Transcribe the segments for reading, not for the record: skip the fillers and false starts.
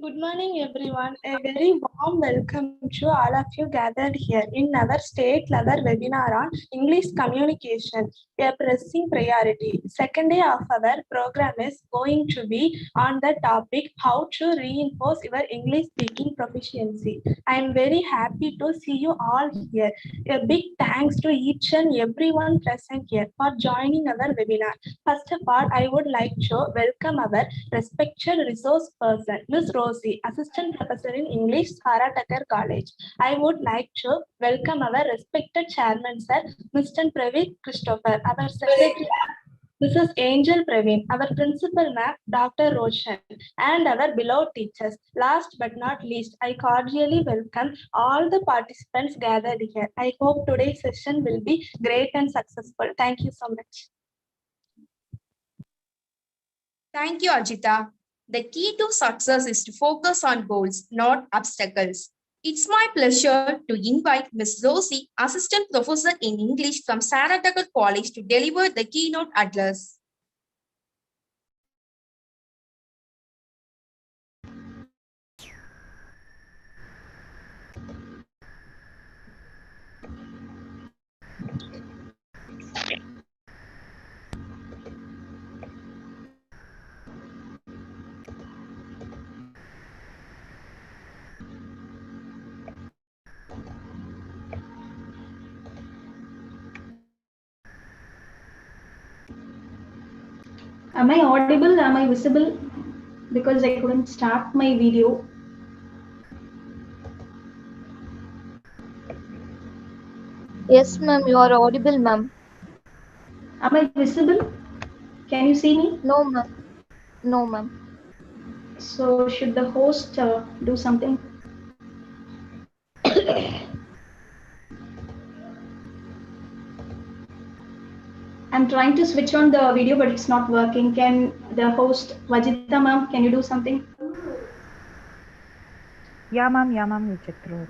Good morning, everyone. A very warm welcome to all of you gathered here in our state level webinar on English communication, a pressing priority. Second day of our program is going to be on the topic how to reinforce your English speaking proficiency. I am very happy to see you all here. A big thanks to each and everyone present here for joining our webinar. First of all, I would like to welcome our respected resource person, Ms. Rosie, Assistant Professor in English, Saratakar College. I would like to welcome our respected Chairman, Sir, Mr. Praveen Christopher, our Secretary, Mrs. Angel Praveen, our Principal Ma'am, Dr. Roshan, and our beloved teachers. Last but not least, I cordially welcome all the participants gathered here. I hope today's session will be great and successful. Thank you so much. Thank you, Ajita. The key to success is to focus on goals, not obstacles. It's my pleasure to invite Ms. Rosie, Assistant Professor in English from Saratoga College, to deliver the keynote address. Am I audible? Am I visible? Because I couldn't start my video. Yes, ma'am, you are audible, ma'am. Am I visible? Can you see me? No, ma'am. No, ma'am. So should the host do something? I'm trying to switch on the video, but it's not working. Can the host, Vajita ma'am, can you do something? Yeah, ma'am, we'll check through it.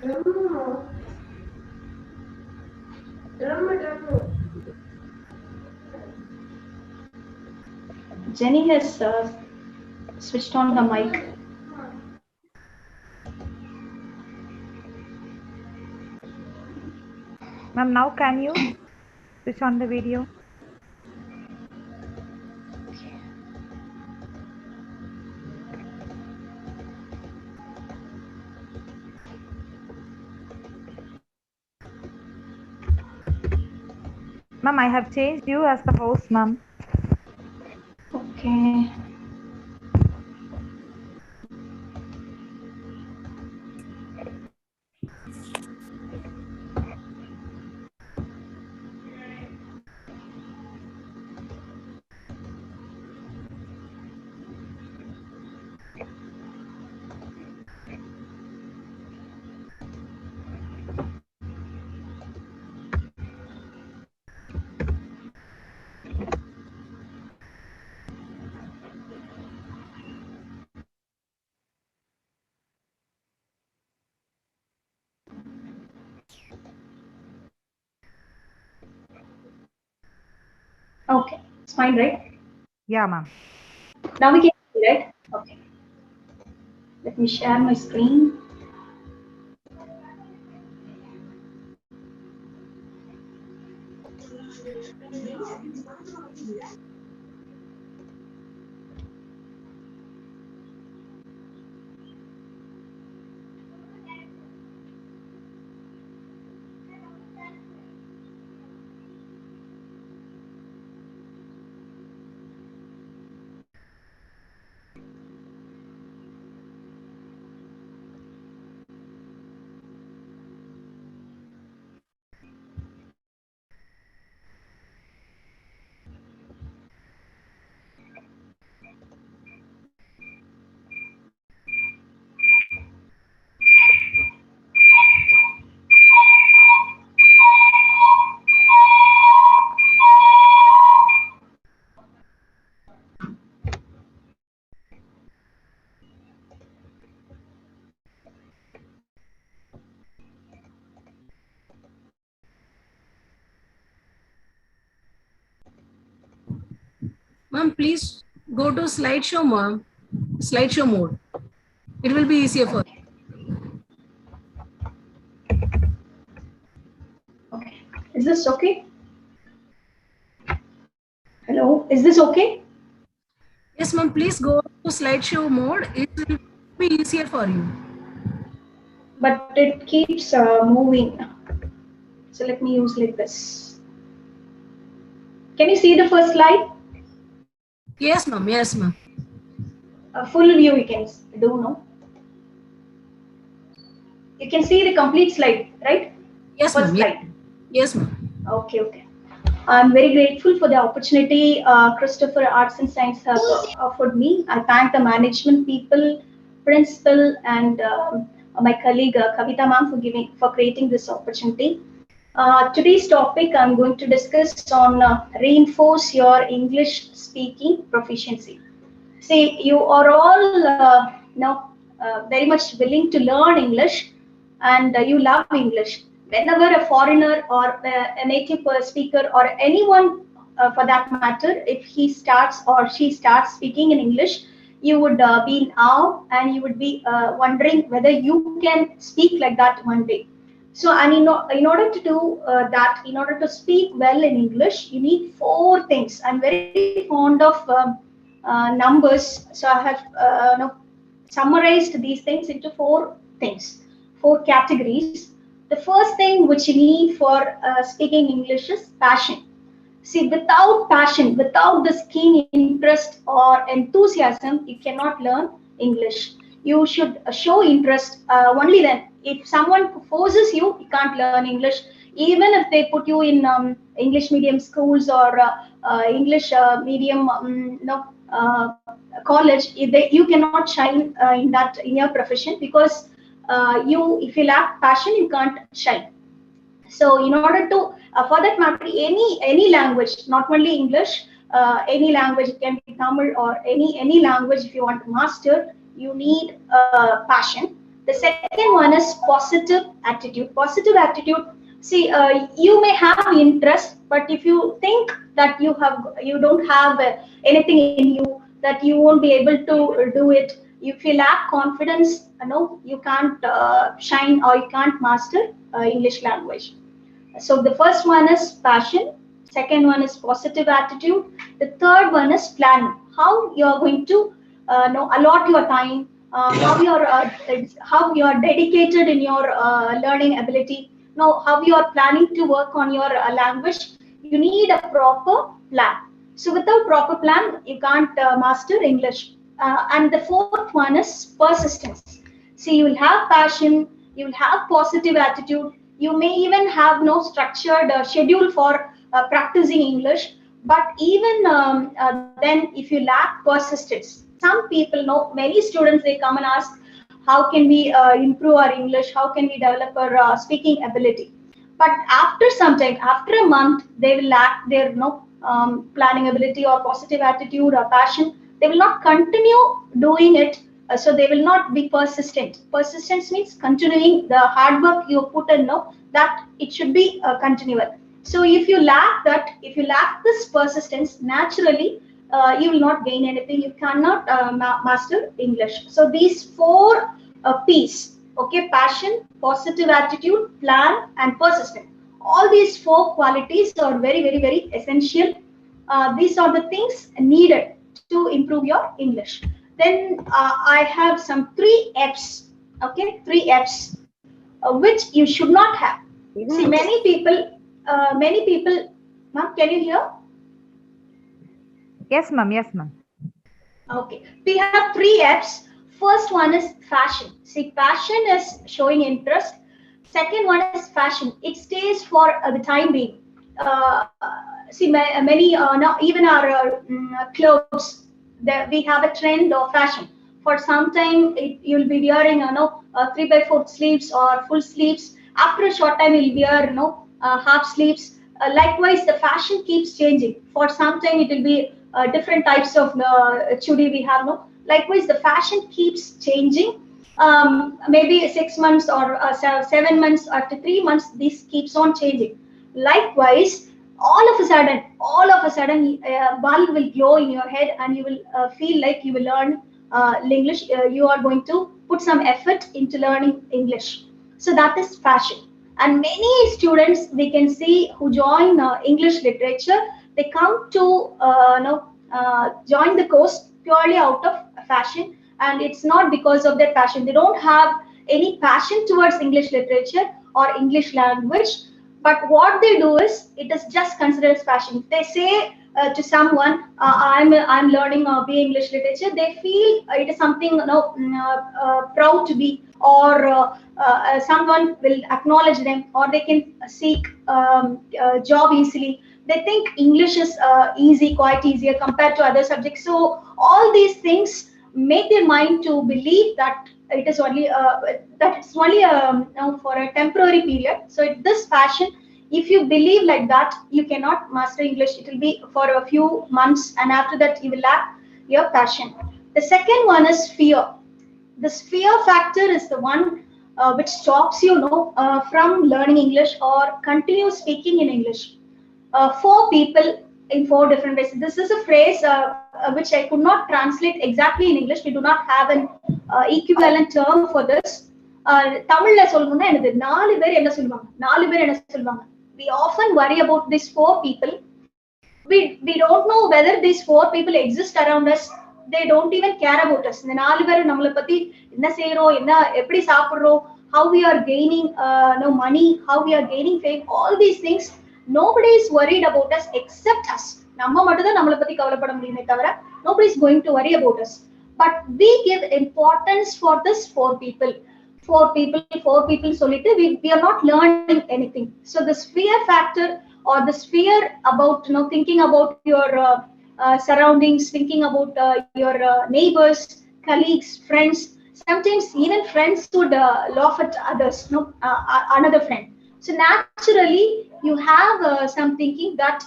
Jenny has switched on her mic. Ma'am, now can you switch on the video? Ma'am, I have changed you as the host, ma'am. Okay. Okay, it's fine, right? Yeah, ma'am. Now we can see, right? Okay. Let me share my screen. Ma'am, please go to slideshow, ma'am. Slideshow mode. It will be easier for you. Okay. Is this okay? Hello, is this okay? Yes, ma'am, please go to slideshow mode. It will be easier for you. But it keeps moving. So let me use like this. Can you see the first slide? Yes, ma'am. Yes, ma'am. A full view you can do, no? You can see the complete slide, right? Yes, First ma'am. slide. Yes, ma'am. Okay, okay. I'm very grateful for the opportunity Christopher Arts and Science have offered me. I thank the management people, principal, and my colleague Kavita ma'am for creating this opportunity. Today's topic I'm going to discuss on reinforce your English speaking proficiency. See, you are all very much willing to learn English, and you love English. Whenever a foreigner or a native speaker or anyone for that matter, if he starts or she starts speaking in English, you would be in awe and you would be wondering whether you can speak like that one day. So, and in order to do that, in order to speak well in English, you need four things. I'm very fond of numbers, so I have summarized these things into four things, four categories. The first thing which you need for speaking English is passion. See, without passion, without this keen interest or enthusiasm, you cannot learn English. You should show interest only then. If someone forces you, you can't learn English. Even if they put you in English medium schools or English medium, college, you cannot shine in your profession because if you lack passion, you can't shine. So in order to for that matter, any language, not only English, any language, it can be Tamil or any language, if you want to master, you need passion. The second one is positive attitude. Positive attitude, see, you may have interest, but if you think that you don't have anything in you, that you won't be able to do it, if you lack confidence, you can't shine or you can't master English language. So the first one is passion, second one is positive attitude, the third one is planning. How you are going to allot your time, how you are dedicated in your learning ability. Now, how you are planning to work on your language. You need a proper plan. So without proper plan, you can't master English. And the fourth one is persistence. See, you will have passion, you will have positive attitude, you may even have no structured schedule for practicing English, but even then, if you lack persistence, some people know, many students, they come and ask, how can we improve our English, how can we develop our speaking ability? But after some time, after a month, they will lack their planning ability or positive attitude or passion. They will not continue doing it, so they will not be persistent. Persistence means continuing the hard work you put in, that it should be continual. So if you lack that, if you lack this persistence, naturally you will not gain anything. You cannot master English. So these four P's, okay, passion, positive attitude, plan, and persistence. All these four qualities are very, very, very essential. These are the things needed to improve your English. Then I have some 3 F's, okay, 3 F's, which you should not have. See, many people, ma'am, can you hear? Yes, ma'am. Yes, ma'am. Okay, we have 3 F's. First one is fashion. See, passion is showing interest. Second one is fashion. It stays for the time being. See, many now even our clothes, we have a trend of fashion. For some time, you'll be wearing 3/4 sleeves or full sleeves. After a short time, you'll wear half sleeves. Likewise, the fashion keeps changing. For some time, it will be different types of chudi we have. Likewise, the fashion keeps changing. Maybe 6 months or 7 months, after 3 months, this keeps on changing. Likewise, all of a sudden, a bulb will glow in your head, and you will feel like you will learn English. You are going to put some effort into learning English. So that is fashion. And many students we can see who join English literature, they come to join the course purely out of fashion, and it's not because of their passion. They don't have any passion towards English literature or English language, but what they do is it is just considered as passion. If they say to someone, I'm learning BA English literature, they feel it is something proud to be, or someone will acknowledge them, or they can seek job easily. They think English is easy, quite easier compared to other subjects. So all these things make their mind to believe that it is only for a temporary period. So this passion, if you believe like that, you cannot master English. It will be for a few months, and after that you will lack your passion. The second one is fear. This fear factor is the one which stops you from learning English or continue speaking in English. Four people in four different ways. This is a phrase which I could not translate exactly in English. We do not have an equivalent term for this. தமிழ்ல சொல்லணும்னா என்னது, நாலு பேர் என்ன சொல்லுவாங்க. We often worry about these four people. We don't know whether these four people exist around us. They don't even care about us. இந்த நாலு பேர் நம்மளை பத்தி என்ன செய்யறோம், என்ன எப்படி சாப்பிடுறோம், how we are gaining money, how we are gaining fame, all these things, nobody is worried about us except us. நம்ம மட்டும் தான் நம்மளை பத்தி கவலைப்பட முடியுமே தவிர nobody is going to worry about us. But we give importance for this four people சொல்லிட்டு we are not learning anything. So this fear factor, or this fear about thinking about your surroundings, thinking about your neighbors, colleagues, friends. Sometimes even friends would laugh at others, another friend. So naturally you have some thinking that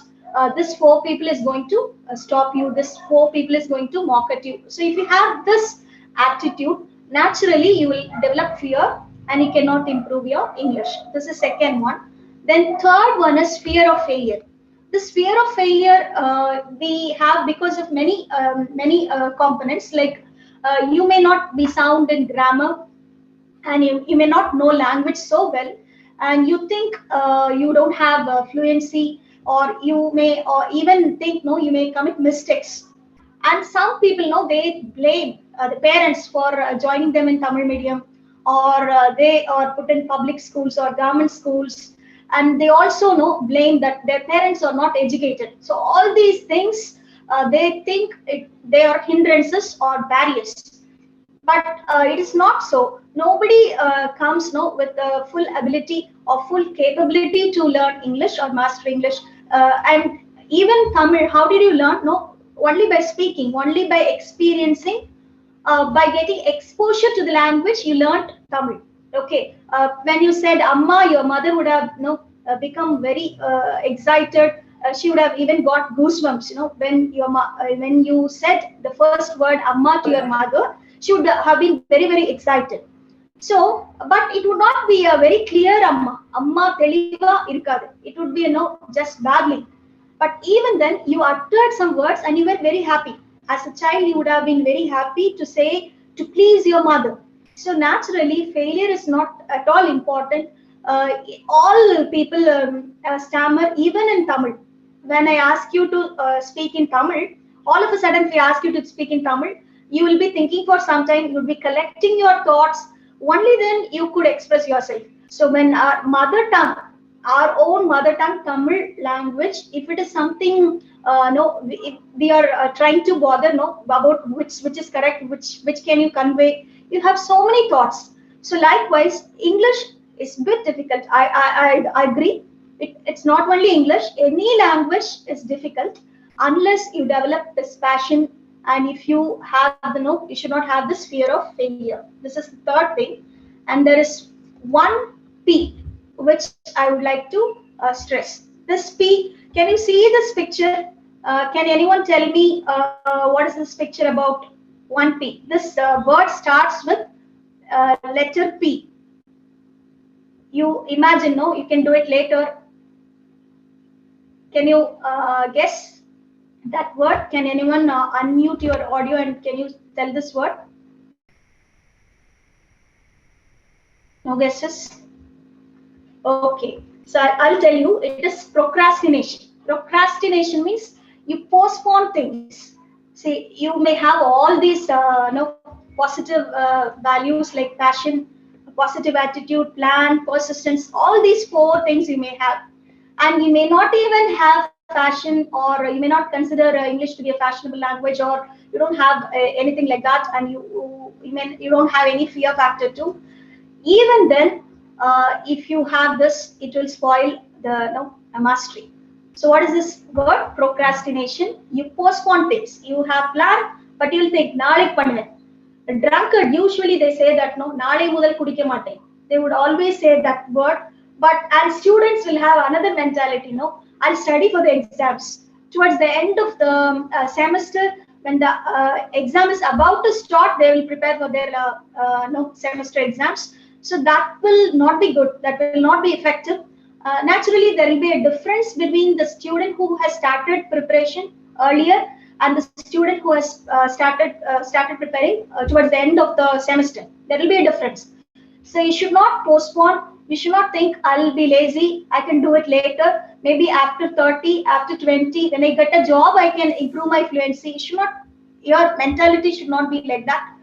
this four people is going to stop you, this four people is going to mock at you. So if you have this attitude, naturally you will develop fear and you cannot improve your English. This is second one. Then third one is fear of failure. This fear of failure we have because of many components, like you may not be sound in grammar, and you may not know language so well, and you think you don't have fluency, or you may, or even think you may commit mistakes. And some people they blame the parents for joining them in Tamil medium, or they are put in public schools or government schools, and they also blame that their parents are not educated. So all these things, they think they are hindrances or barriers, but it is not so. Nobody comes with the full ability or full capability to learn English or master English. And even Tamil, how did you learn? Only by speaking, only by experiencing, by getting exposure to the language, you learned Tamil. Okay, when you said Amma, your mother would have become very excited. She would have even got goosebumps. When you said the first word Amma to your mother, she would have been very, very excited. So, but it would not be a very clear Amma teliva irukadu. It would be just babbling. But even then, you uttered some words and you were very happy. As a child, you would have been very happy to say, to please your mother. So naturally, failure is not at all important. All people stammer, even in Tamil. When I ask you to speak in Tamil, all of a sudden, if I ask you to speak in Tamil, you will be thinking for some time, you will be collecting your thoughts. Only then you could express yourself. So when our mother tongue, our own mother tongue Tamil language, if it is something we are trying to bother about which is correct, which can you convey, you have so many thoughts. So likewise, English is a bit difficult. I agree. It's not only English, any language is difficult unless you develop this passion, and if you have you should not have this fear of failure. This is the third thing. And there is one P which I would like to stress. This P, can you see this picture? Can anyone tell me what is this picture about? One P. This word starts with letter P. You imagine, you can do it later. Can you guess that word? Can anyone unmute your audio and can you tell this word? No guesses? Okay, so I'll tell you, it is procrastination. Procrastination means you postpone things. See, you may have all these positive values like passion, positive attitude, plan, persistence, all these 4 things you may have. And you may not even have fashion, or you may not consider English to be a fashionable language, or you don't have anything like that, and you don't have any fear factor too. Even then, if you have this, it will spoil the mastery. So what is this word? Procrastination. You postpone things. You have plan, but you'll think naalik pannuven. A drunkard, usually they say that no, naale mudal kudikka maten. They would always say that word. And students will have another mentality. No, I'll study for the exams. Towards the end of the semester, when the exam is about to start, they will prepare for their semester exams. So that will not be good. That will not be effective. Naturally, there will be a difference between the student who has started preparation earlier and the student who has started preparing towards the end of the semester. There will be a difference. So you should not postpone. You should not think I'll be lazy. I can do it later. Maybe after 30, after 20, when I get a job, I can improve my fluency. Your mentality should not be like that.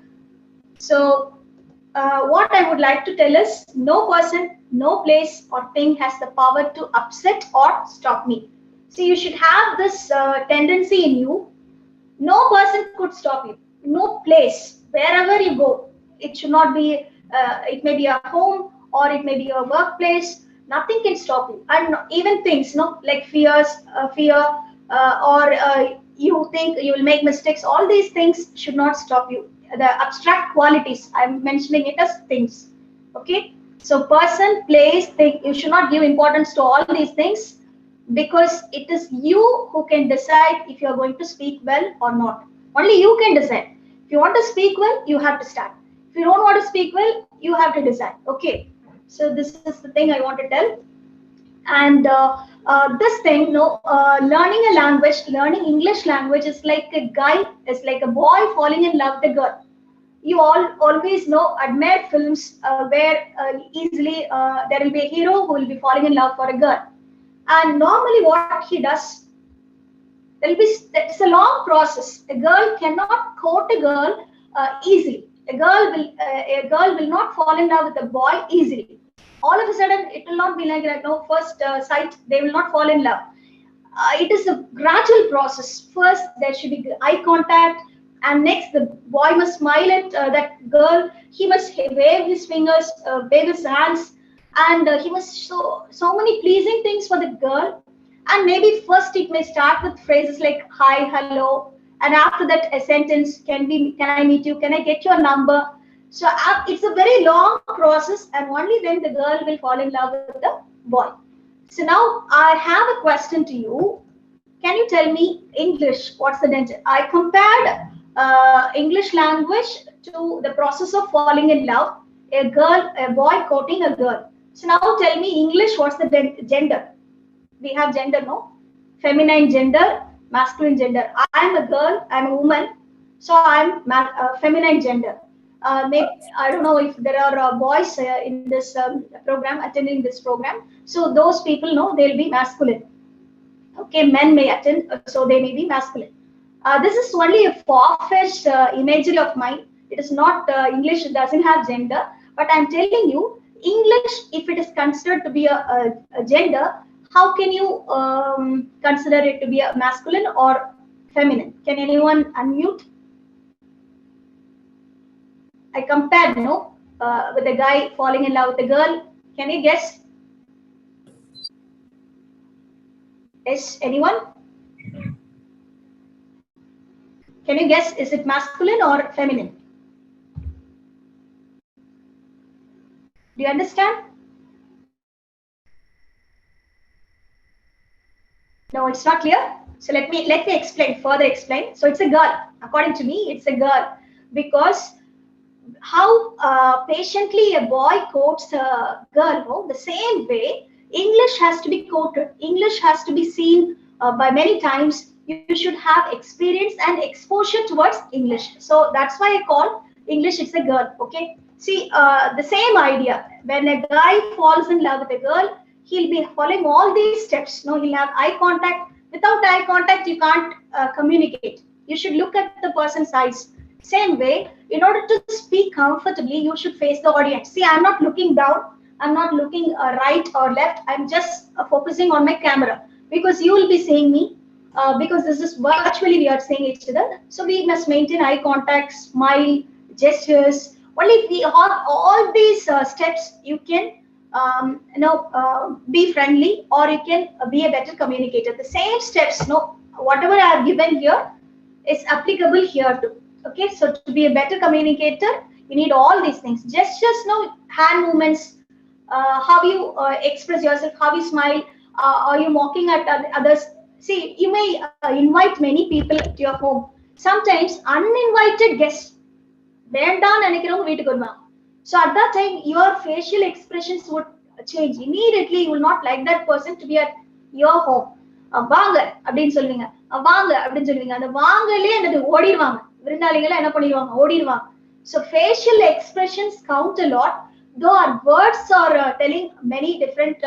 So what I would like to tell is, no person, no place or thing has the power to upset or stop me. So you should have this tendency in you. No person could stop you. No place, wherever you go, it should not be, it may be a home or it may be a workplace. Nothing can stop you. And even things, like fear, or you think you will make mistakes. All these things should not stop you. The abstract qualities, I'm mentioning it as things. Okay, so person, place, thing, you should not give importance to all these things, because it is you who can decide if you are going to speak well or not. Only you can decide. If you want to speak well, you have to start. If you don't want to speak well, you have to decide. Okay, so this is the thing I want to tell. And this thing, learning a language, learning English language is like a guy, is like a boy falling in love with a girl. You always admire films where easily there will be a hero who will be falling in love for a girl. And normally what he does, it's a long process. A girl cannot court a girl easily. A girl will not fall in love with a boy easily. All of a sudden, it will not be like that. No, first sight, they will not fall in love. It is a gradual process. First, there should be eye contact, and next, the boy must smile at that girl. He must wave his fingers, wave his hands, and he must show so many pleasing things for the girl. And maybe first it may start with phrases like hi, hello, and after that a sentence can I meet you? Can I get your number? So it's a very long process, and only then the girl will fall in love with the boy. So now I have a question to you. Can you tell me English? What's the danger? I compared English language to the process of falling in love. A boy courting a girl. So now tell me English. What's the gender? We have gender, no? Feminine gender, masculine gender. I'm a girl. I'm a woman. So I'm feminine gender. Maybe, I don't know if there are boys in this program, attending this program. So those people they'll be masculine. Okay, men may attend, so they may be masculine. This is only a far-fetched imagery of mine. It is not English. It doesn't have gender. But I'm telling you, English, if it is considered to be a gender, how can you consider it to be a masculine or feminine? Can anyone unmute? I compared, with a guy falling in love with a girl. Can you guess? Yes, anyone? Can you guess, is it masculine or feminine? Do you understand? No, it's not clear. So let me further explain. So it's a girl. According to me, it's a girl, because how patiently a boy courts a girl, the same way English has to be quoted. English has to be seen by many times. You should have experience and exposure towards English. So that's why I call English it's a girl. Okay. See, the same idea. When a guy falls in love with a girl, he'll be following all these steps. No, he'll have eye contact. Without eye contact, you can't communicate. You should look at the person's eyes. Same way, in order to speak comfortably, you should face the audience. See, I'm not looking down. I'm not looking right or left. I'm just focusing on my camera because you will be seeing me. Because this is virtually we are seeing each other. So we must maintain eye contact, smile, gestures. Only if we have all these steps, you can be friendly or you can be a better communicator. The same steps, whatever I have given here is applicable here too. Okay, so to be a better communicator, you need all these things. Gestures, hand movements, how you express yourself, how you smile, are you mocking at others? See, you may invite many people to your home. Sometimes uninvited guests, வேண்டாம் நினைக்கிறவங்க வீட்டுக்கு வருவாங்க. So at that time, your facial expressions would change. Immediately, you will not like that person to be at your home. வாங்க அப்படின்னு சொல்லுவீங்க, வாங்க அப்படின்னு சொல்லுவீங்க. அந்த வாங்கலே என்னது ஓடிடுவாங்க. விருந்தாளிகள் என்ன பண்ணிடுவாங்க, ஓடிடுவாங்க. So facial expressions count a lot. Though our words are telling many different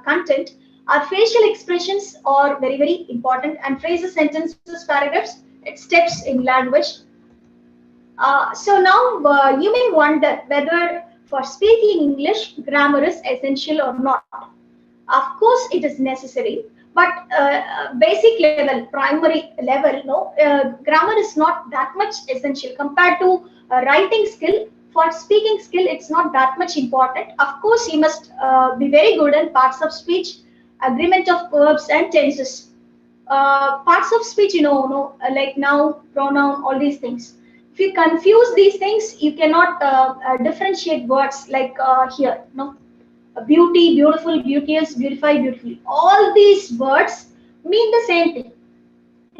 content, our facial expressions are very, very important. And phrases, sentences, paragraphs, it steps in language. So now you may wonder whether for speaking English, grammar is essential or not. Of course, it is necessary, but basic level, primary level, grammar is not that much essential compared to writing skill. For speaking skill, it's not that much important. Of course, you must be very good in parts of speech, agreement of verbs and tenses. Parts of speech, like noun, pronoun, all these things. If you confuse these things, you cannot differentiate words like here. Beauty, beautiful, beauteous, beautify, beautifully. All these words mean the same thing.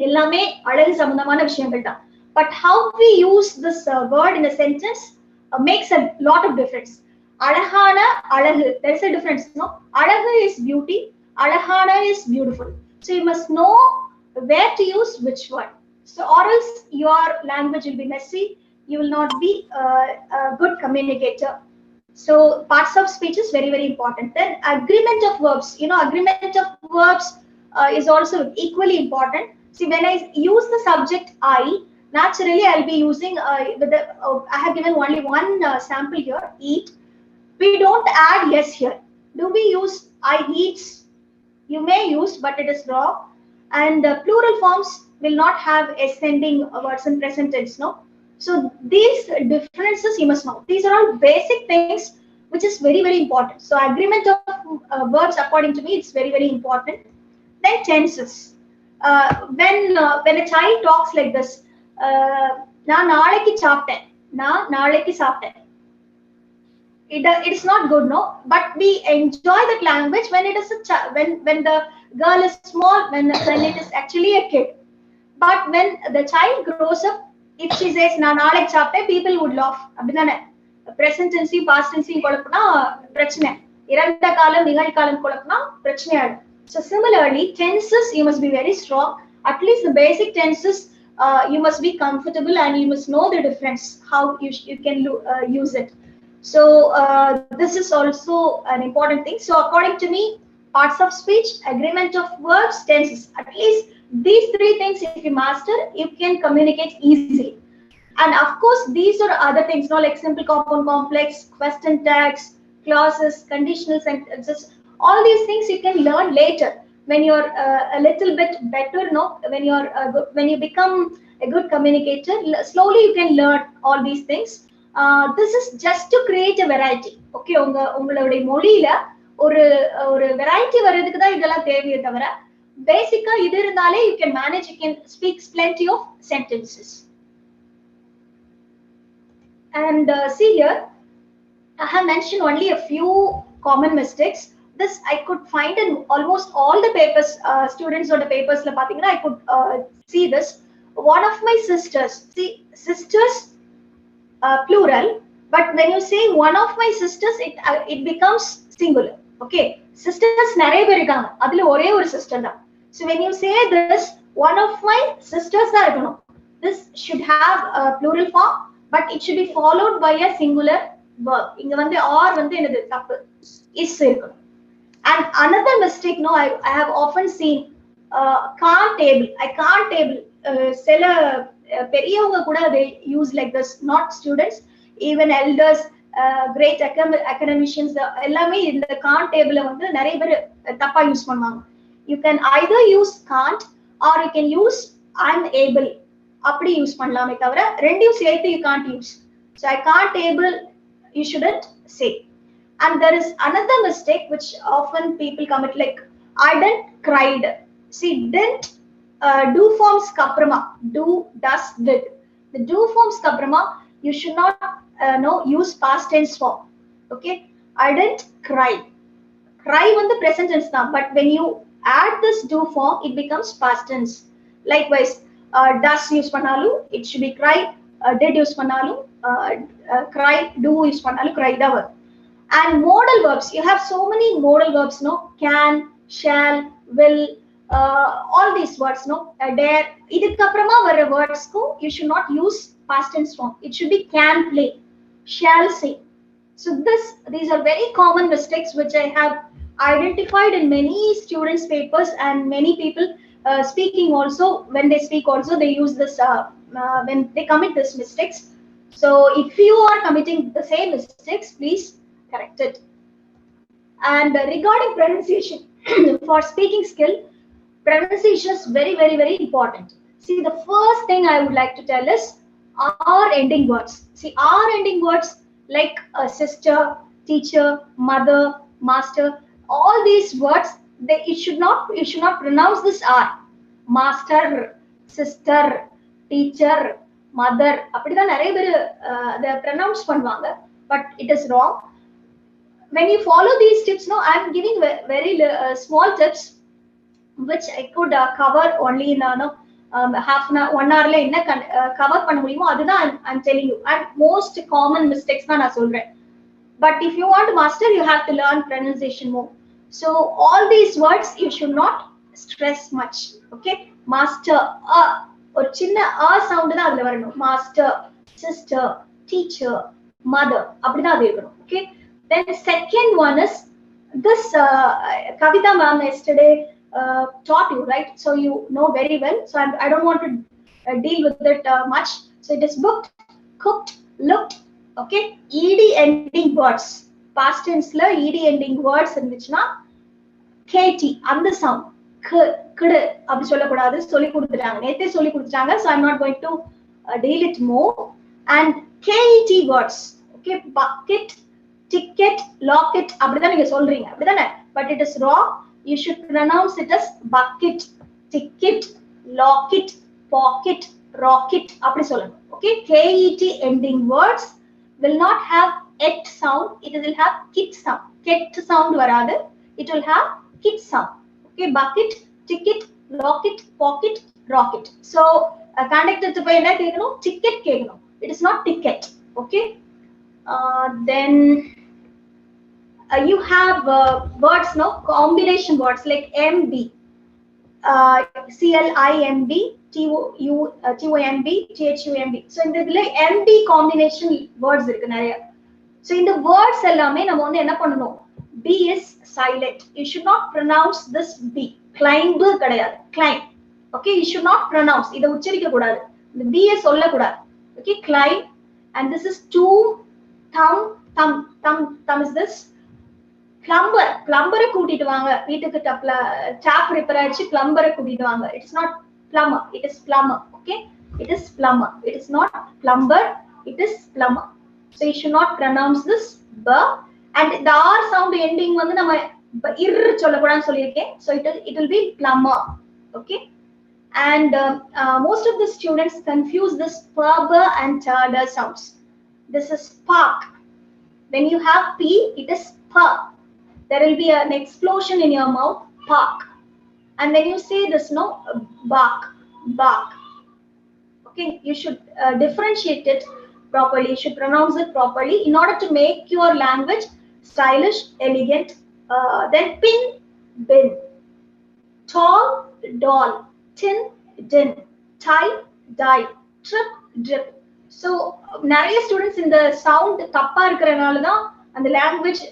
எல்லாமே அழகு சம்பந்தமான விஷயங்கள் தான். But how we use this word in a sentence makes a lot of difference. அழகான, அழகு, there is a difference. அழகு is beauty, அழகான is beautiful. So you must know where to use which word. So or else your language will be messy. You will not be a good communicator. So parts of speech is very, very important. Then agreement of verbs. Agreement of verbs is also equally important. See, when I use the subject I, naturally I'll be using I have given only one sample here, eat. We don't add yes here. Do we use I eats? You may use, but it is wrong. And plural forms will not have ascending words in present tense. So these differences you must know. These are all basic things which is very, very important. So agreement of verbs, according to me, it's very, very important. Then tenses. When a child talks like this, நான் நாளைக்கு சாப்பிட்டேன், நான் நாளைக்கு சாப்பிட்டேன். It is not good, but we enjoy that language when it is when the girl is small, when it is actually a kid. But when the child grows up, if she says நான் நாளைக்கு சாப்பிட்டேன், people would laugh. அப்படிதானே? Present tense, past tense குழப்பினா பிரச்சனை, இறந்த காலம் நிகழ்காலம் குழப்பினா பிரச்சனை ஆயிடும். So similarly, tenses you must be very strong. At least the basic tenses you must be comfortable and you must know the difference, how you can use it. So this is also an important thing. So according to me, parts of speech, agreement of verbs, tenses, at least these three things if you master, you can communicate easily. And of course, these are other things, like simple compound complex, question tags, clauses, conditional sentences. All these things you can learn later when you're a little bit better. When you become a good communicator, slowly you can learn all these things. This is just to create a variety. Okay, உங்களுடைய மொழியில ஒரு variety வரதுக்கு தான் இதெல்லாம் தேவையே தவிர பேசிக்கா இது இருந்தாலே you can manage, you can speak plenty of sentences. And see here, I have mentioned only a few common mistakes. This I could find in almost all the papers, students on the papers la pathina I could see this. One of my sisters, see sisters plural, but when you say one of my sisters, it becomes singular. Okay, sisters நிறைய பேர் இருக்காங்க, அதுல ஒரே ஒரு sister தான். So when you say this, one of my sisters தான் இருக்கணும். This should have a plural form, but it should be followed by a singular verb. இங்க வந்து or வந்து என்னது தப்பு, is இருக்கணும். And another mistake, no, I have often seen can't able, I can't able. சில பெரியவங்க கூட they use like this, not students, even elders, great academicians, எல்லாமே இந்த can't able வந்து நிறைய பேர் தப்பா யூஸ் பண்ணுவாங்க. You can either use can't or you can use unable. அப்படி யூஸ் பண்ணலாமே தவிர ரெண்டையும் சேர்த்து you can't use. So I can't able, you shouldn't say. And there is another mistake which often people commit, like I didn't cried. See, didn't do forms kaprama, do, does, did. The do forms kaprama, you should not use past tense form. Okay, I didn't cry. Cry when the present tense now, but when you add this do form, it becomes past tense. Likewise, does use pannalu, it should be cry. Did use pannalu, cry. Do use pannalu, cry da verb. And modal verbs, you have so many modal verbs, no? Can, shall, will, all these words, no? Dare. Idukku apprama vara words ku you should not use past tense form. It should be can play, shall say. So these are very common mistakes which I have identified in many students' papers, and many people speaking also, when they speak also they use this when they commit these mistakes. So if you are committing the same mistakes, please correct it. And regarding pronunciation, for speaking skill, pronunciation is very, very, very important. See, the first thing I would like to tell is R ending words. See, R ending words like sister, teacher, mother, master, all these words, you should not pronounce this R. Master, sister, teacher, mother, அப்படிதான் நிறைய பேர் அதை pronounce பண்ணுவாங்க, but it is wrong. When you follow these tips, no, I am giving very small tips which I could cover only in half an hour, 1 hour la enna cover பண்ண முடியுமோ அதுதான் I'm telling you. And most common mistakes தான் நான் சொல்றேன். But if you want to master, you have to learn pronunciation more. So all these words you should not stress much. Okay, master, ஒரு சின்ன sound தான் அதுல வரணும். Master, sister, teacher, mother, அப்படிதான் அது இருக்கணும். Okay. Then second one is this Kavita ma'am yesterday taught you, right? So you know very well. So I don't want to deal with it much. So it is booked, cooked, looked. Okay, ed ending words. Past tense la ed ending words irundhuchna kt and the sound kd அப்படி சொல்ல கூடாது, சொல்லி கொடுத்துட்டாங்க, நேத்தே சொல்லி கொடுத்துட்டாங்க. So I'm not going to deal it more. And ket words. Okay, bucket, ticket, locket, அப்படிதான் நீங்க சொல்றீங்க, அப்படிதானே? But it is wrong. You should pronounce it as bucket, ticket, locket, pocket, rocket, அப்படி சொல்லணும். Okay, ket ending words will not have et sound, it will have kit sound. Ket sound வராது, it will have kit sound. Okay, bucket, ticket, locket, pocket, rocket. So conductor போய் என்ன கேட்கணும்? Ticket கேட்கணும். It is not ticket. Okay. Then you have words, no, combination words like MB, CLIMB, TOMB, THUMB. So in the MB combination words irukku nariya. So in the words ellame நம்ம வந்து என்ன பண்ணனும்? B is silent. You should not pronounce this B. Climb கிடையாது, climb. Okay, you should not pronounce, இத உச்சரிக்க கூடாது, இந்த B ஐ சொல்ல கூடாது. Okay, climb. And this is tomb, thumb is this. Plumber கூட்டிட்டு வாங்க வீட்டுக்கு, tap repair ஆயிடுச்சு, plumber கூட்டிட்டு வாங்க. It's not plumber, it is plumber. Okay, it is plumber, it is not plumber, it is plumber. So you should not pronounce this b. And the r sound ending வந்து நம்ம ir சொல்ல கூடாதுன்னு சொல்லிருக்கேன். So it will be plumber. Okay. And most of the students confuse this pub and the sounds. This is park. When you have p, it is p. There will be an explosion in your mouth, park. And when you say this, no, bark, bark. Okay, you should differentiate it properly. You should pronounce it properly in order to make your language stylish, elegant, Then pin, bin. Tall, doll. Tin, din. Tie, dye. Trip, drip. So நிறைய students இந்த sound தப்பா இருக்கறனால தான் அந்த language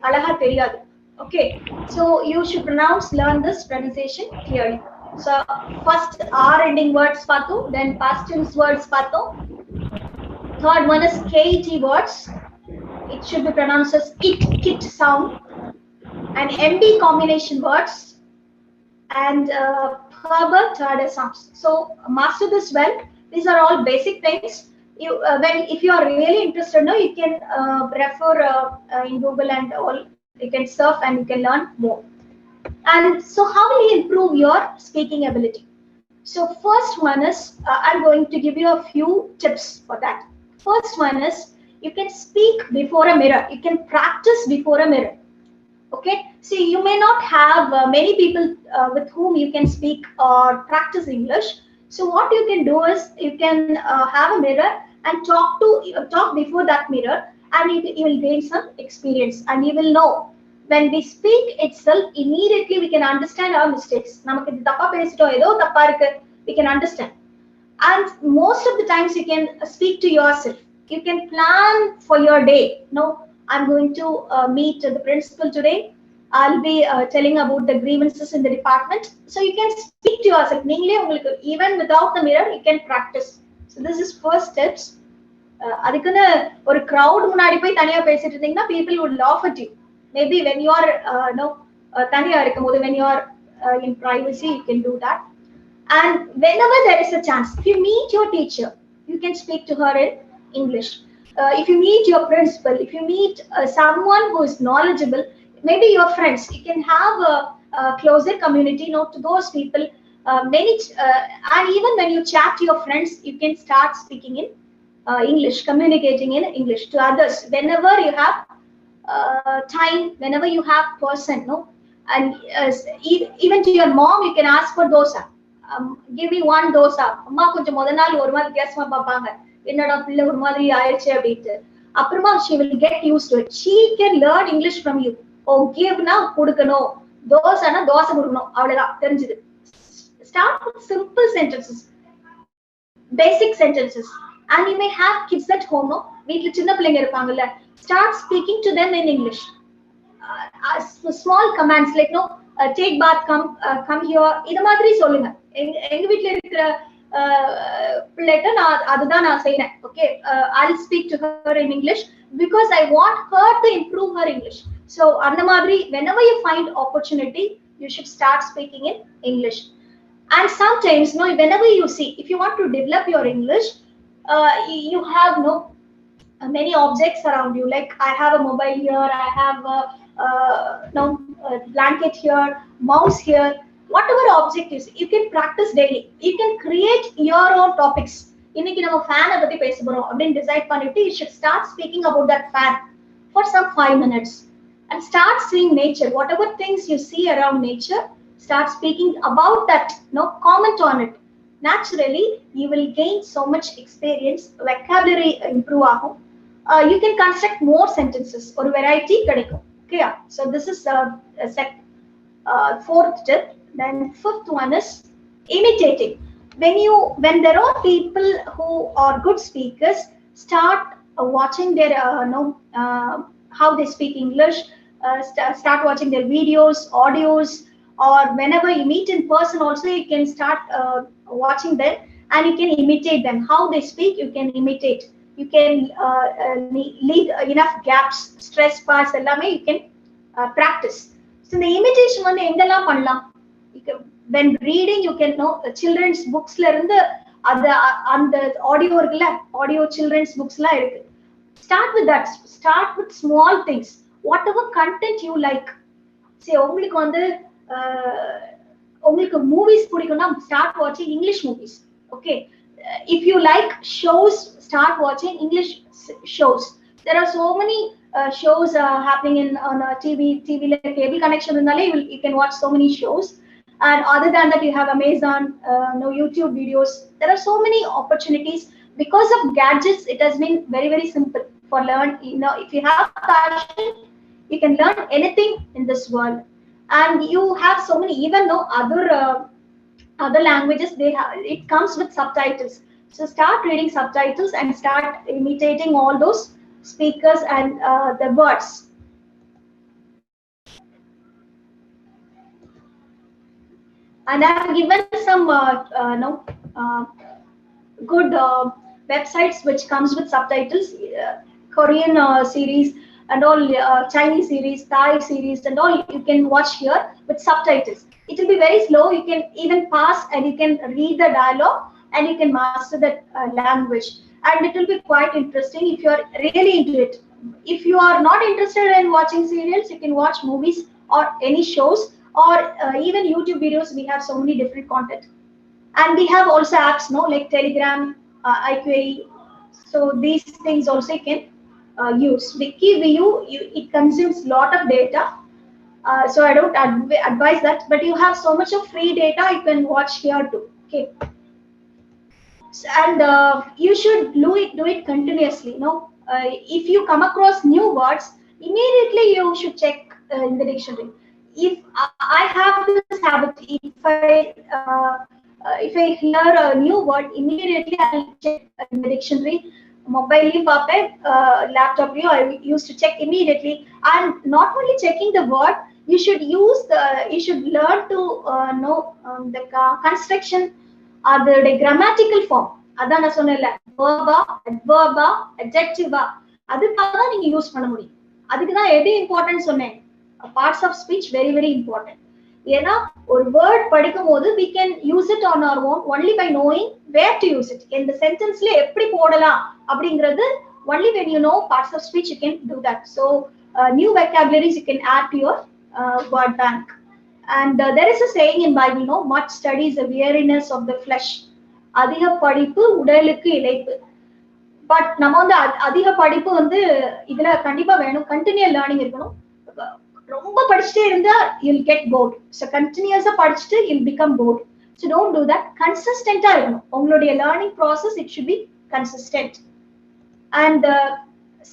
அழகா தெரியாது. Okay, so you should learn this pronunciation clearly. So first R ending words பார்த்தோம், then past tense words பார்த்தோம். Third one is KT words. It should be pronounced as it, kit sound. And MB combination words. And Herbert third sounds. So master this well. These are all basic things. You if you are really interested, no, you can refer in Google and all. You can surf and you can learn more. And so how will you improve your speaking ability? So first one is I'm going to give you a few tips for that. First one is you can speak before a mirror. You can practice before a mirror. Okay, see, you may not have many people with whom you can speak or practice English. So what you can do is you can have a mirror and talk before that mirror, and you will gain some experience, and you will know when we speak itself, immediately we can understand our mistakes. Namakku idu thappa pesito edho thappa irukku, we can understand. And most of the times you can speak to yourself. You can plan for your day. No, I'm going to meet the principal today. I'll be telling about the grievances in the department. So you can speak to yourself. Even without the mirror, you can practice. So this is first steps. அதுக்குன்னு ஒரு crowd முன்னாடி போய் தனியா பேசிட்டு இருந்தீங்கன்னா people would laugh at you. Maybe when you are தனியா இருக்கும்போது, when you are in privacy, you can do that. And whenever there is a chance, if you meet your teacher, you can speak to her in English. If you meet your principal, if you meet someone who is knowledgeable, maybe your friends, you can have a closer community, to those people. And even when you chat to your friends, you can start speaking in English, communicating in English to others. Whenever you have time, whenever you have person, and even to your mom, you can ask for dosa. Give me one dosa. Amma konjam moda naal oru maari வித்தியாசமா பாப்பாங்க. என்னடா பிள்ளை ஒரு மாதிரி ஆயிடுச்சு அப்படிட்டு. அப்புறமா she will get used to it. She can learn English from you. Give na கொடுக்கணும், தோசைனா தோசை கொடுக்கணும், அவ்வளவுதான் தெரிஞ்சது. Start with simple sentences, basic sentences. And you may have kids at home, வீட்ல சின்ன பிள்ளைங்க இருப்பாங்கல்ல, start speaking to them in English. Small commands like take bath, come here, இது மாதிரி சொல்லுங்க. எங்க வீட்ல இருக்கிற பிள்ளைட்ட அதுதான் நான் செய்றேன். Okay, I'll speak to her in English because I want her to improve her English. So அந்த மாதிரி whenever you find opportunity, you should start speaking in English. And sometimes whenever you see, if you want to develop your English, you have many objects around you. Like I have a mobile here, I have a blanket here, mouse here. Whatever object is, you can practice daily. You can create your own topics. இன்னைக்கு நம்ம fan பத்தி பேச போறோம் அப்படினு decide பண்ணிட்டு, you should start speaking about that fan for some 5 minutes and start seeing nature. Whatever things you see around nature, start speaking about that. Comment on it. Naturally, you will gain so much experience, vocabulary improve ஆகும். You can construct more sentences, or variety கிடைக்கும். Okay, so this is fourth tip. Then fifth one is imitating. When there are people who are good speakers, start watching their how they speak English. Start watching their videos, audios, or whenever you meet in person also, you can start watching them and you can imitate them. How they speak, you can imitate. You can leave enough gaps, stress parts, ellame you can practice. So the imitation வந்து எங்கெல்லாம் பண்ணலாம்? When reading, you can know children's books la irundhu and audio irukla, audio children's books la irukku. Start with that. Start with small things. Whatever content you like. See, உங்களுக்கு movies பிடிக்கும்னா start watching English movies. Okay, if you like shows, start watching English shows. There are so many shows happening on TV like cable connection irundhale you can watch so many shows. And other than that, you have Amazon, YouTube videos. There are so many opportunities. Because of gadgets, it has been very, very simple for learn. If you have passion, You can learn anything in this world, and you have so many, even though other languages, they have, it comes with subtitles. So start reading subtitles and start imitating all those speakers and the words. And I've given some no good websites which comes with subtitles, Korean series and all, Chinese series, Thai series and all, you can watch here with subtitles. It will be very slow, you can even pass and you can read the dialogue and you can master that language, and it will be quite interesting if you are really into it. If you are not interested in watching serials, you can watch movies or any shows, or even YouTube videos. We have so many different content, and we have also apps, no, like Telegram, iQuery. So these things also you can use. WikiView, it consumes lot of data, so I don't advise that. But you have so much of free data, you can watch here too. Okay, and you should do it continuously. If you come across new words, immediately you should check in the dictionary. If I have this habit, if I hear a new word, immediately I'll check in the dictionary. Mobile laptop, I used to check immediately. And not only checking the word, you should learn to know the construction, அதோட grammatical form. அதான் நான் சொன்னேன்ல, verb, adverb, adjective, அதுக்காக தான் நீங்க use பண்ண முடியும். அதுக்கு தான் எது இம்பார்ட்டன்ட் சொன்னேன், parts of speech very very important. ஏன்னா ஒரு வேர்ட் படிக்கும் போது we can use it on our own only by knowing where to use it. இந்த சென்டென்ஸ்ல எப்படி போடலாம் அப்படிங்கிறது only when you know parts of speech you can do that. So new vocabularies you can add to your word bank. And there is a saying in Bible, no, much study is a weariness of the flesh. அதிக படிப்பு உடலுக்கு இளைப்பு. But நம்ம வந்து அதிக படிப்பு வந்து இதுல கண்டிப்பா வேணும், கண்டினியூ லேர்னிங் இருக்கணும். ரொம்ப படிச்சுட்டே இருந்தா you'll get bored. So continuously படிச்சுட்டு you'll become bored. So don't do that. கன்சிஸ்டன்ட்டா இருக்கணும் உங்களுடைய learning process. It should be consistent. And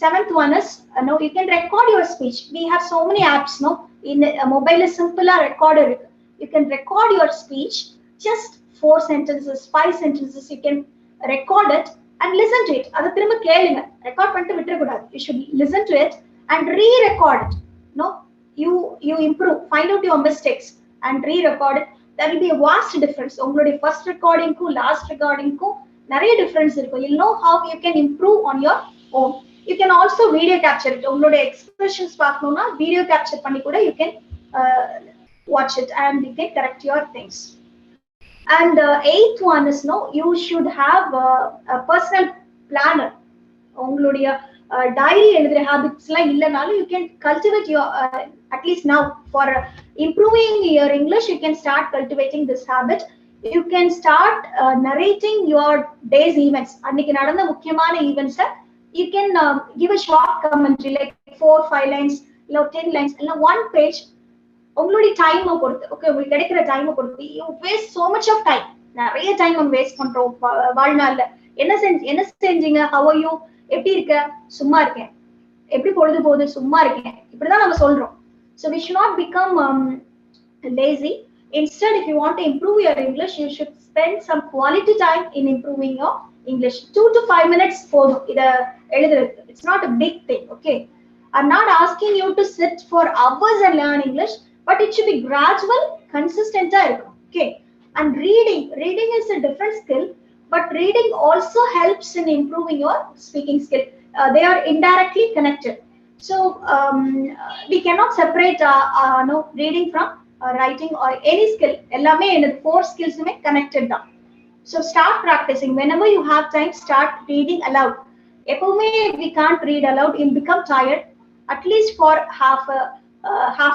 seventh one is, no, you can record your speech. We have so many apps, no, in mobile is simple recorder. You can record your speech, just 4 sentences, 5 sentences. You can record it and listen to it. Adu thirumba kelunga, record பண்ணிட்டு விட்டுற கூடாது. You should listen to it and re-record it. No, you improve, find out your mistakes and re-record it. There will be a vast difference. உங்களுடைய first recording க்கு last recording க்கு நிறைய difference இருக்கும். You'll know how you can improve on your own. You can also video capture it. உங்களுடைய expressions பார்க்கணும்னா video capture பண்ணி கூட you can watch it and you can correct your things. And eighth one is, no, you should have a personal planner. உங்களுடைய diary எழுதுற habits எல்லாம் இல்லனாலும் you can cultivate your at least now for improving your English, you can start cultivating this habit. You can start narrating your day's events. அன்னைக்கு நடந்த முக்கியமான events you can give a short commentary like 4-5 lines, 10 lines, இல்ல 1 page. உங்களுடைய டைமை பொறுத்து, okay, உங்களுக்கு கிடைக்கிற டைமை பொறுத்து. You waste so much of time. நிறைய டைம் நம்ம வேஸ்ட் பண்றோம் வாழ்நாள்ல. என்ன செஞ்சீங்க, ஹவ் ஆர் யூ, எப்படி இருக்க, சும்மா இருக்கேன், எப்படி பொழுது போகுது, சும்மா இருக்கேன், இப்படிதான் நம்ம சொல்றோம். So we should not become lazy. Instead, if you want to improve your English, you should spend some quality time in improving your English. 2 to 5 minutes போதும் இத எழுதுறது. It's not a big thing, okay? I'm not asking you to sit for hours and learn English, but it should be gradual, consistent. Okay. And reading is a different skill, but reading also helps in improving your speaking skill. They are indirectly connected. So we cannot separate no, reading from writing or any skill. Ellame in 4 skills connected down. So start practicing. Whenever you have time, start reading aloud. Epome we can't read aloud, you'll become tired. At least for half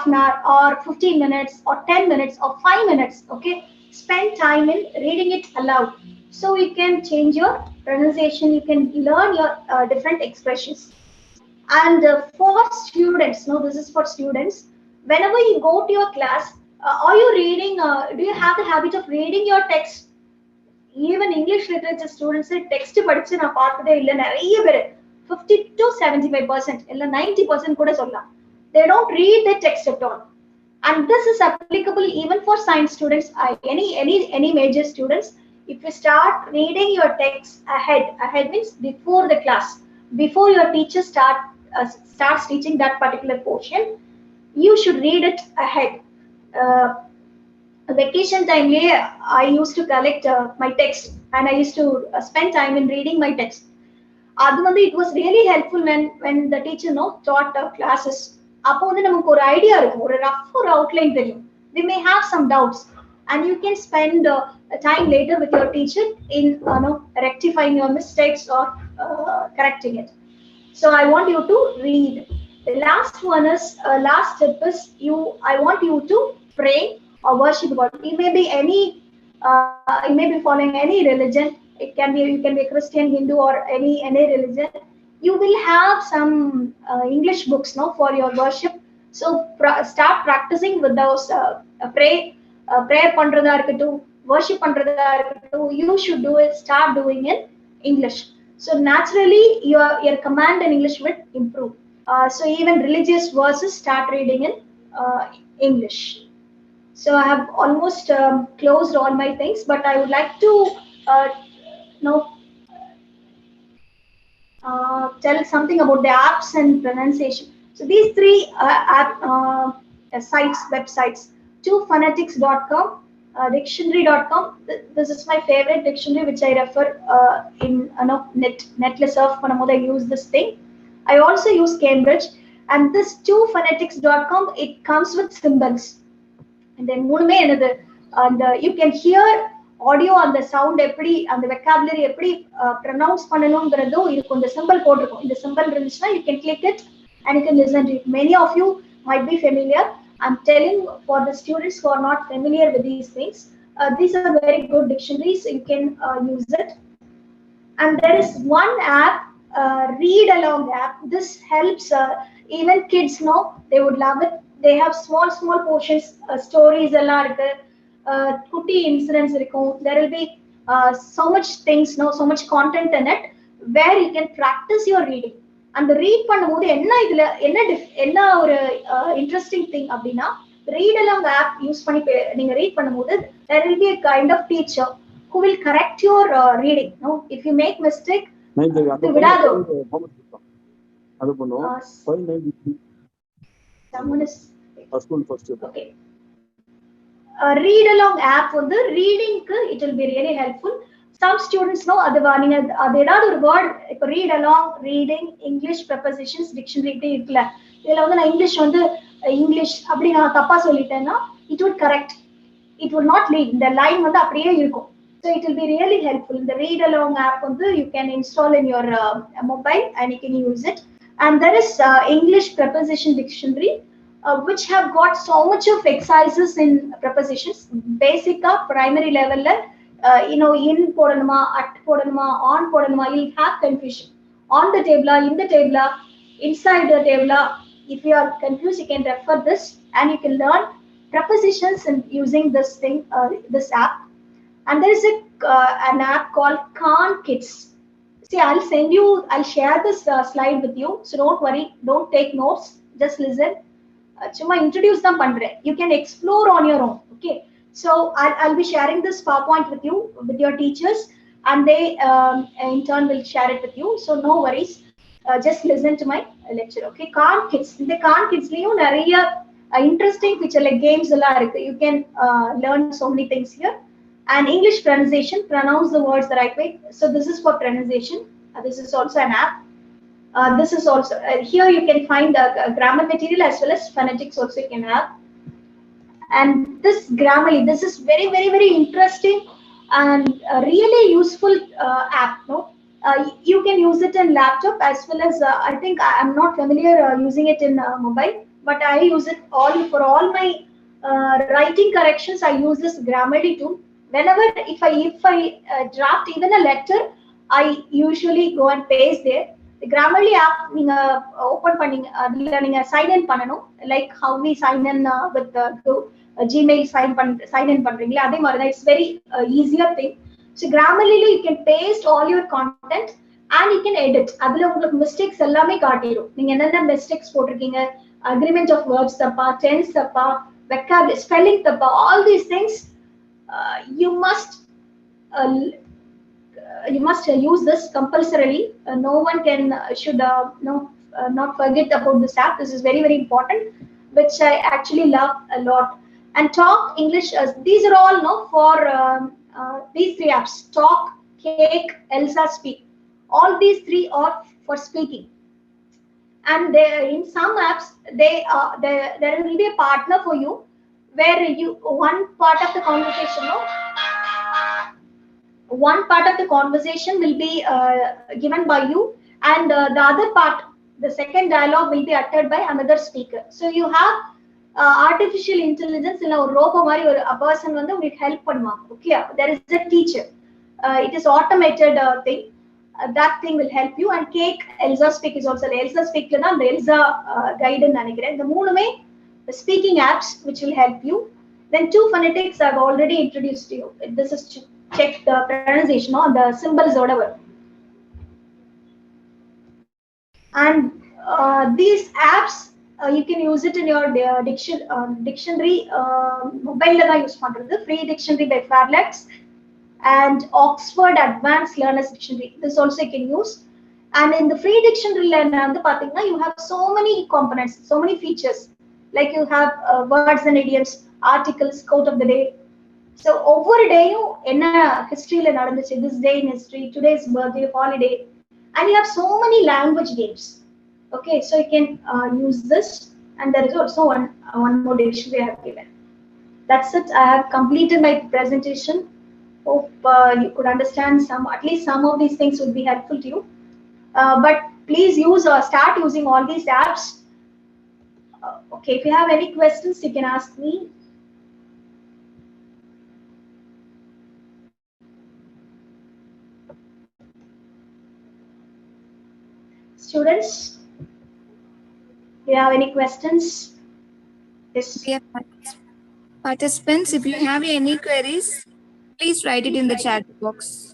an hour or 15 minutes or 10 minutes or 5 minutes, okay? Spend time in reading it aloud. So you can change your pronunciation, you can learn your different expressions. And for students, no, this is for students. Whenever you go to your class, are you reading, do you have the habit of reading your text? Even English literature students text படிச்சு நான் பார்த்ததே இல்ல. நிறைய பேர் 50 to 75% இல்ல 90% கூட சொல்லலாம் They don't read the text at all. And this is applicable even for science students, any major students. If you start reading your text ahead means before the class, before your teacher starts teaching that particular portion, you should read it ahead. uh, Vacation time I used to collect my text, and I used to spend time in reading my text. அது வந்து it was really helpful when the teacher taught classes. அப்போ வந்து நமக்கு ஒரு idea இருக்கும், ஒரு rough ஒரு outline தெரியும். We may have some doubts, and you can spend time later with your teacher in rectifying your mistakes or correcting it. So I want you to read. The last one is last step is I want you to pray or worship God. It may be you may be following any religion. It can be, you can be a Christian, Hindu, or any religion. You will have some English books for your worship. So start practicing with those. Prayer பண்றதா இருக்கட்டும், worship பண்றதா இருக்கட்டும், you should do it. Start doing in English. So naturally your command in English will improve. So even religious verses, start reading in English. So I have almost closed all my things, but I would like to tell something about the apps and pronunciation. So these three websites, 2phonetics.com, dictionary.com. This is my favorite dictionary, which I refer in netல surf பண்ணும்போது I use this thing. I also use Cambridge, and this 2phonetics.com, it comes with symbols. And then மூணுமே என்னது, and you can hear audio, அந்த sound எப்படி, அந்த vocabulary எப்படி pronounce பண்ணணும்ங்கிறதும் இருக்கும். இந்த symbol போட்டிருக்கும். இந்த symbol இருந்துச்சுன்னா you can click it and you can listen to it. Many of you might be familiar. I'm telling for the students who are not familiar with these things, these are very good dictionaries. You can use it. And there is one app, read along app. This helps even kids they would love it. They have small portions, stories எல்லாம் இருக்கு, குட்டி incidents இருக்கும். There will be so much things, so much content in it, where you can practice your reading. அந்த read பண்ணும்போது இதுல என்ன ஒரு interesting thing அப்படின்னா, read along app யூஸ் பண்ணி நீங்க ரீட் பண்ணும்போது there will be a kind of teacher who will correct your reading. If you make mistake, விடாதோ. அது பண்ணுவோம். 593 someone is school first. Okay. Read along app வந்து reading க்கு it will be really helpful. Some students நீங்க அது ஏதாவது ஒரு word, இப்போ read along, reading, English prepositions, dictionary இப்படி இருக்குல்ல, இதுல நான் இங்கிலீஷ் அப்படி நான் தப்பா சொல்லிட்டேன்னா it would correct. It would not leave. இந்த line அப்படியே இருக்கும். So it will be really helpful. The read along app you can install in your mobile, and you can use it. And there is English preposition dictionary, which have got so much of exercises in prepositions. Basic primary level, in போடணுமா, at போடணுமா, on போடணுமா, you'll have confusion. On the table, in the table, inside the table. If you are confused, you can refer this, and you can learn prepositions using this thing, this app. And there is an app called Khan Kids. See, I'll share this slide with you. So don't worry, don't take notes, just listen. Chuma introduce them pandren. You can explore on your own. Okay. So I'll be sharing this PowerPoint with you, with your teachers, and they in turn will share it with you. So no worries. Just listen to my lecture. Okay. Khan Kids. In the Khan Kids, நிறைய interesting feature like games எல்லாம் இருக்கு. You can learn so many things here. And English pronunciation, pronounce the words the right way. So this is for pronunciation. This is also an app. This is also here you can find grammar material as well as phonetics also you can have. And this Grammarly, this is very, very, very interesting and really useful app. You can use it in laptop as well as I think I'm not familiar using it in mobile, but I use it for all my writing corrections. I use this Grammarly tool. Whenever if I draft even a letter, I usually go and paste there. The Grammarly app நீங்க open பண்ணீங்க, அதுல நீங்க sign in பண்ணனும், like how we sign in with Gmail sign in பண்றீங்களா, அதே மாதிரி தான். It's very easier thing. So Grammarly you can paste all your content and you can edit. அதுல உங்களுக்கு mistakes எல்லாமே காட்டிடும். நீங்க என்னென்ன mistakes போட்டிருக்கீங்க, agreement of verbs tapa, tense tapa, vocabulary, spelling tapa, all these things you must use this compulsorily. No one can should no not forget about this app. This is very important, which I actually love a lot. And talk English. These are all no for these three apps: talk, cake, Elsa, speak. All these three are for speaking. And there, in some apps, there will be a partner for you, where you one part of the conversation, no, one part of the conversation will be given by you, and the other part, the second dialogue, will be uttered by another speaker. So you have artificial intelligence in a robo mari or a person வந்து உங்களுக்கு help பண்ணுவாங்க. Okay, there is a teacher. It is automated thing. That thing will help you. And cake Elsa speak is also Elsa speak ல தான் அந்த Elsa guide ன்னு நினைக்கிறேன். இந்த மூணுமே speaking apps which will help you. Then two phonetics I've already introduced to you. This is to check the pronunciation or the symbols or whatever. And these apps you can use it in your dictionary. Mobile la use பண்றது free dictionary by Fairlex and Oxford Advanced Learners Dictionary. This also you can use. And in the free dictionary வந்து பாத்தீங்கன்னா you have so many components, so many features. Like you have words and idioms, articles, quote of the day. So ஒவ்வொரு டேயும் என்ன ஹிஸ்டரியில நடந்துச்சு, this day in history, today's birthday, holiday, and you have so many language games. Okay, so you can use this. And there is also one more dictionary I have given. That's it. I have completed my presentation. Hope you could understand at least some of these things would be helpful to you. But please use or start using all these apps. Okay, if you have any questions, you can ask me. Students, do you have any questions? Yes. Dear participants, if you have any queries, please write it in the chat box.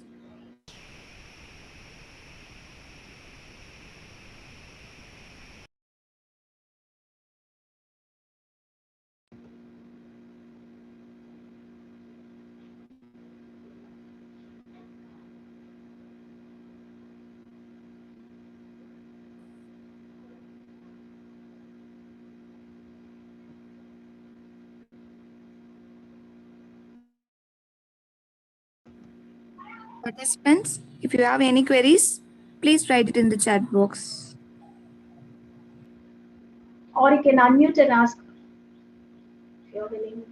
Participants, if you have any queries, please write it in the chat box. Or you can unmute and ask if you're willing.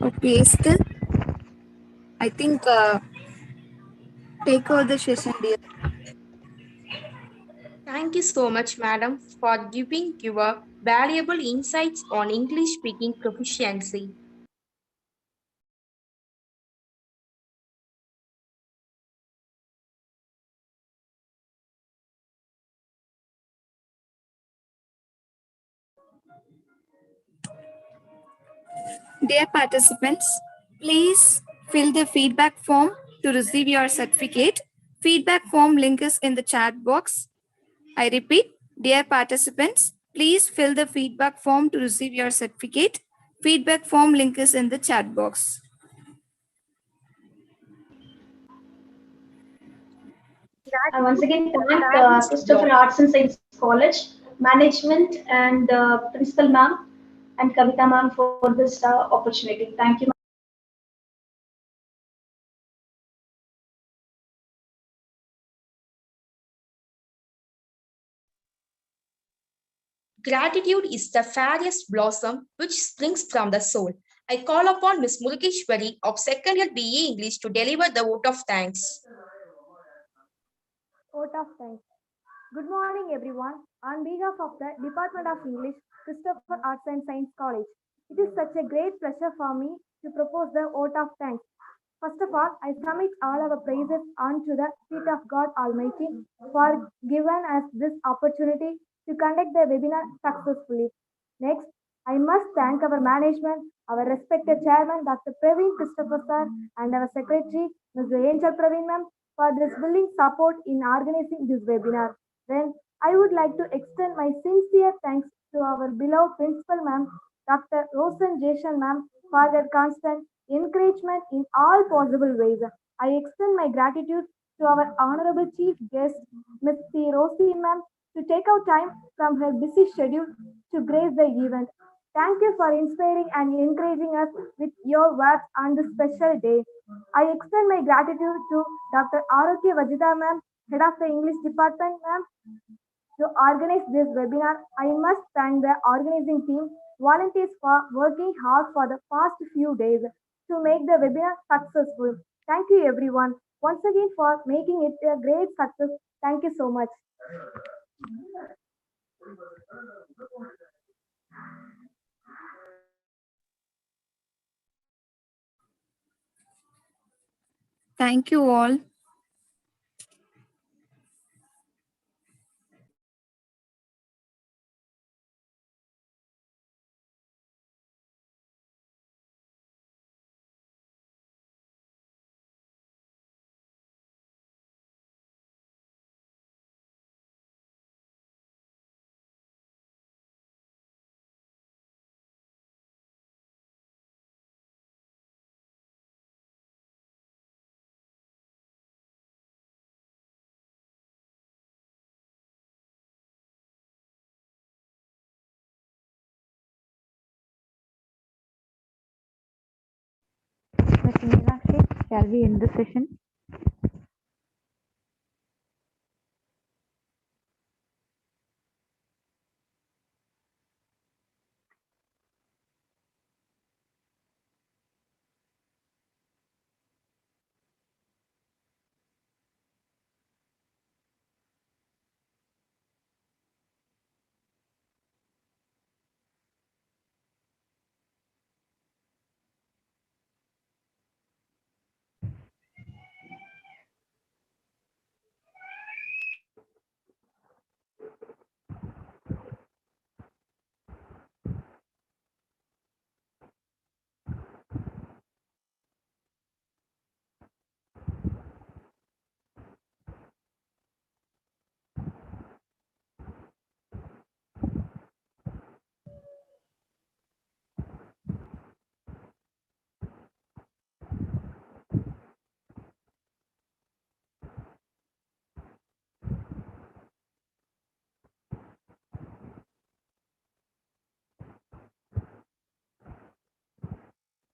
Okay, still, I think take over the session, dear. Thank you so much, madam, for giving your valuable insights on English speaking proficiency. Dear participants, please fill the feedback form to receive your certificate. Feedback form link is in the chat box. I repeat, dear participants, please fill the feedback form to receive your certificate. Feedback form link is in the chat box. I once again thank Christopher Arts and Science College management and principal ma'am and Kavita ma'am for this opportunity. Thank you. Gratitude is the fairest blossom which springs from the soul. I call upon Ms. Mulkeshwari of second year BE English to deliver the vote of thanks. Vote of thanks. Good morning, everyone. On behalf of the Department of English, Christopher Arts and Science College, it is such a great pleasure for me to propose the vote of thanks. First of all, I submit all our praises unto the feet of God Almighty for giving us this opportunity to conduct the webinar successfully. Next, I must thank our management, our respected chairman, Dr. Praveen Christopher sir, and our secretary, Ms. Angel Praveen ma'am, for this willing support in organizing this webinar. Then, I would like to extend my sincere thanks to our beloved principal ma'am, Dr. Rosen Jason ma'am, for their constant encouragement in all possible ways. I extend my gratitude to our honorable chief guest, Ms. C. Rosie ma'am, to take out time from her busy schedule to grace the event. Thank you for inspiring and encouraging us with your words on this special day. I extend my gratitude to Dr. Arokya Vajida ma'am, head of the English department ma'am, to organize this webinar. I must thank the organizing team, volunteers for working hard for the past few days to make the webinar successful. Thank you everyone once again for making it a great success. Thank you so much. Thank you all. Ms. Meenakshi, shall we end the session?